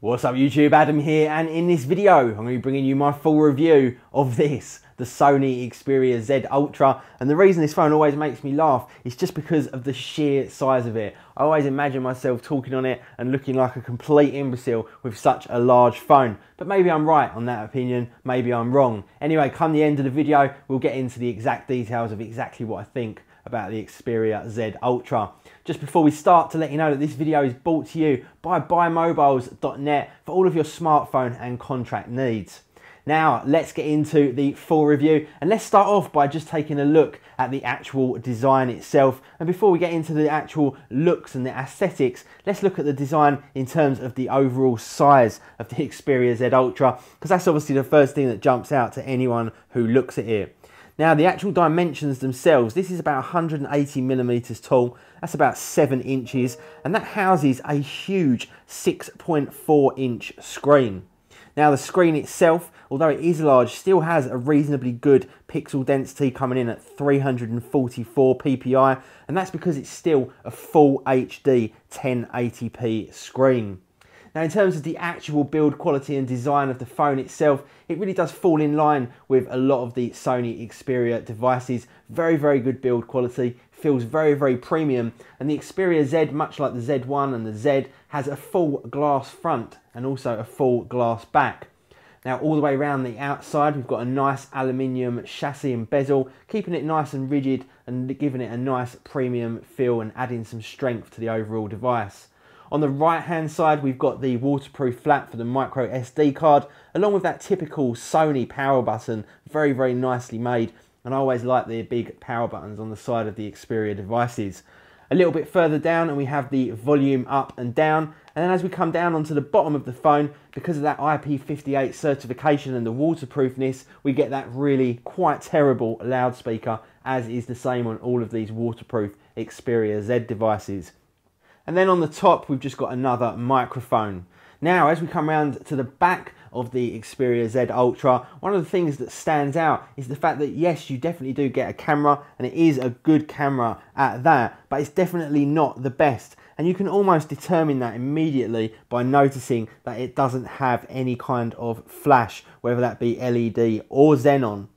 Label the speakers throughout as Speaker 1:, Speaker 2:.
Speaker 1: What's up YouTube, Adam here, and in this video I'm going to be bringing you my full review of this, the Sony Xperia Z Ultra. And the reason this phone always makes me laugh is just because of the sheer size of it. I always imagine myself talking on it and looking like a complete imbecile with such a large phone. But maybe I'm right on that opinion, maybe I'm wrong. Anyway, come the end of the video, we'll get into the exact details of exactly what I think about the Xperia Z Ultra. Just before we start, to let you know that this video is brought to you by buymobiles.net for all of your smartphone and contract needs. Now let's get into the full review, and let's start off by just taking a look at the actual design itself. And before we get into the actual looks and the aesthetics, let's look at the design in terms of the overall size of the Xperia Z Ultra, because that's obviously the first thing that jumps out to anyone who looks at it. Now the actual dimensions themselves, this is about 180 millimeters tall, that's about 7 inches, and that houses a huge 6.4 inch screen. Now the screen itself, although it is large, still has a reasonably good pixel density coming in at 344 ppi, and that's because it's still a full HD 1080p screen. Now in terms of the actual build quality and design of the phone itself, it really does fall in line with a lot of the Sony Xperia devices. Very, very good build quality, feels very, very premium, and the Xperia Z, much like the Z1 and the Z, has a full glass front and also a full glass back. Now all the way around the outside we've got a nice aluminium chassis and bezel, keeping it nice and rigid and giving it a nice premium feel and adding some strength to the overall device. On the right hand side we've got the waterproof flap for the micro SD card, along with that typical Sony power button, very, very nicely made, and I always like the big power buttons on the side of the Xperia devices. A little bit further down and we have the volume up and down, and then as we come down onto the bottom of the phone, because of that IP58 certification and the waterproofness, we get that really quite terrible loudspeaker, as is the same on all of these waterproof Xperia Z devices. And then on the top we've just got another microphone. Now as we come around to the back of the Xperia Z Ultra, one of the things that stands out is the fact that yes, you definitely do get a camera, and it is a good camera at that, but it's definitely not the best. And you can almost determine that immediately by noticing that it doesn't have any kind of flash, whether that be LED or xenon.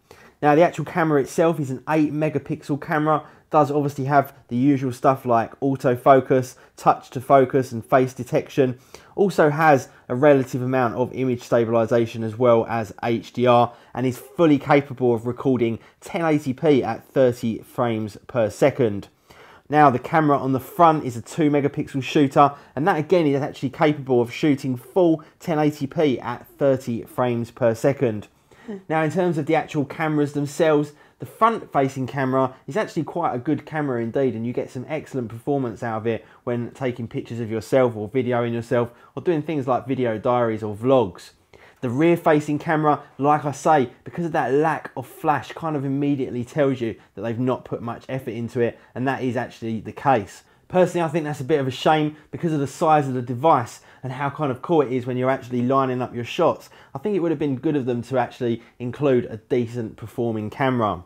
Speaker 1: Now the actual camera itself is an 8 megapixel camera, does obviously have the usual stuff like autofocus, touch to focus and face detection. Also has a relative amount of image stabilization as well as HDR, and is fully capable of recording 1080p at 30 frames per second. Now the camera on the front is a 2 megapixel shooter, and that again is actually capable of shooting full 1080p at 30 frames per second. Now in terms of the actual cameras themselves, the front facing camera is actually quite a good camera indeed, and you get some excellent performance out of it when taking pictures of yourself or videoing yourself or doing things like video diaries or vlogs. The rear facing camera, like I say, because of that lack of flash, kind of immediately tells you that they've not put much effort into it, and that is actually the case. Personally, I think that's a bit of a shame because of the size of the device and how kind of cool it is when you're actually lining up your shots. I think it would have been good of them to actually include a decent performing camera.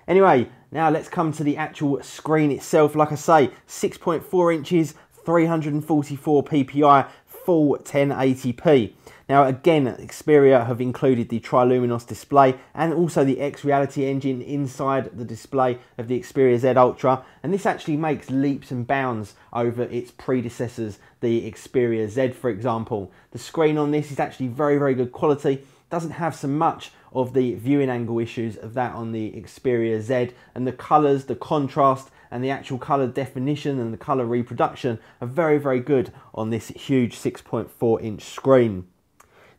Speaker 1: Anyway, now let's come to the actual screen itself. Like I say, 6.4 inches, 344 ppi, full 1080p. Now again, Xperia have included the Triluminos display and also the X-Reality engine inside the display of the Xperia Z Ultra, and this actually makes leaps and bounds over its predecessors, the Xperia Z for example. The screen on this is actually very, very good quality. Doesn't have so much of the viewing angle issues of that on the Xperia Z, and the colours, the contrast and the actual colour definition and the colour reproduction are very, very good on this huge 6.4 inch screen.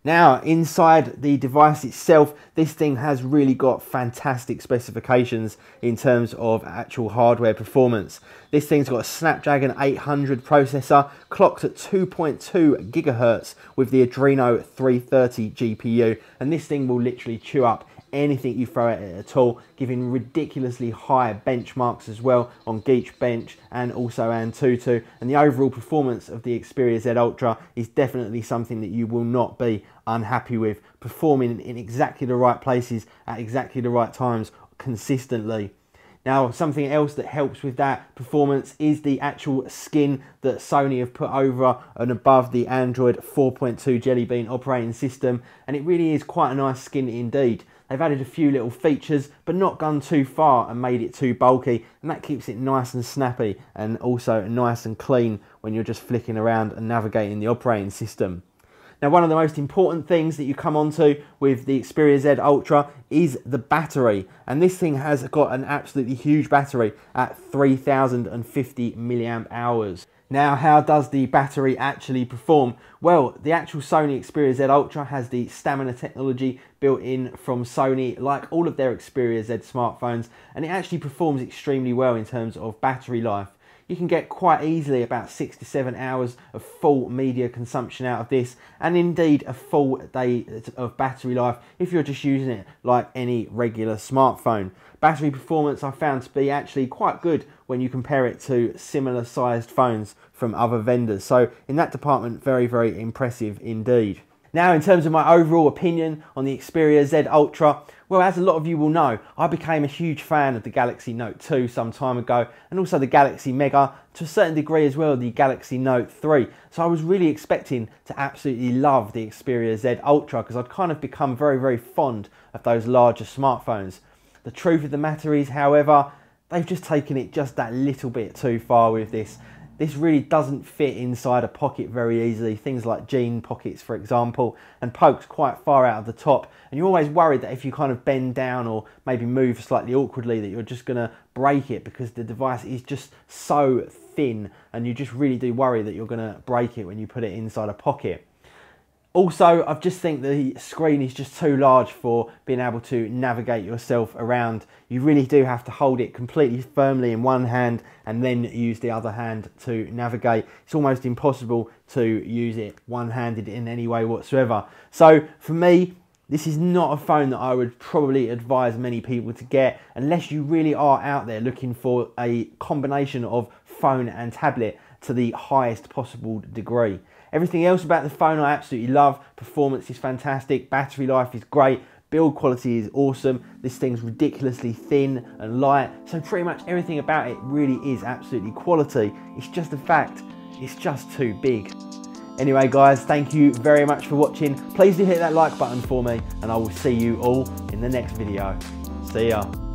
Speaker 1: Now inside the device itself, this thing has really got fantastic specifications in terms of actual hardware performance. This thing's got a Snapdragon 800 processor clocked at 2.2 gigahertz with the Adreno 330 GPU, and this thing will literally chew up anything you throw at it at all, giving ridiculously high benchmarks as well on Geekbench and also Antutu. And the overall performance of the Xperia Z Ultra is definitely something that you will not be unhappy with, performing in exactly the right places at exactly the right times consistently. Now, something else that helps with that performance is the actual skin that Sony have put over and above the Android 4.2 Jelly Bean operating system, and it really is quite a nice skin indeed. They've added a few little features, but not gone too far and made it too bulky, and that keeps it nice and snappy and also nice and clean when you're just flicking around and navigating the operating system. Now, one of the most important things that you come onto with the Xperia Z Ultra is the battery. And this thing has got an absolutely huge battery at 3050 milliamp hours. Now, how does the battery actually perform? Well, the actual Sony Xperia Z Ultra has the stamina technology built in from Sony, like all of their Xperia Z smartphones, and it actually performs extremely well in terms of battery life. You can get quite easily about 6 to 7 hours of full media consumption out of this, and indeed a full day of battery life if you're just using it like any regular smartphone. Battery performance I found to be actually quite good when you compare it to similar sized phones from other vendors. So in that department, very, very impressive indeed. Now, in terms of my overall opinion on the Xperia Z Ultra, well, as a lot of you will know, I became a huge fan of the Galaxy Note 2 some time ago, and also the Galaxy Mega, to a certain degree as well, the Galaxy Note 3. So I was really expecting to absolutely love the Xperia Z Ultra, because I'd kind of become very, very fond of those larger smartphones. The truth of the matter is, however, they've just taken it just that little bit too far with this. This really doesn't fit inside a pocket very easily, things like jean pockets for example, and pokes quite far out of the top, and you're always worried that if you kind of bend down or maybe move slightly awkwardly that you're just going to break it, because the device is just so thin and you just really do worry that you're going to break it when you put it inside a pocket. Also, I just think the screen is just too large for being able to navigate yourself around. You really do have to hold it completely firmly in one hand and then use the other hand to navigate. It's almost impossible to use it one-handed in any way whatsoever. So for me, this is not a phone that I would probably advise many people to get unless you really are out there looking for a combination of phone and tablet to the highest possible degree. Everything else about the phone I absolutely love. Performance is fantastic, battery life is great, build quality is awesome, this thing's ridiculously thin and light, so pretty much everything about it really is absolutely quality. It's just the fact it's just too big. Anyway guys, thank you very much for watching. Please do hit that like button for me, and I will see you all in the next video. See ya.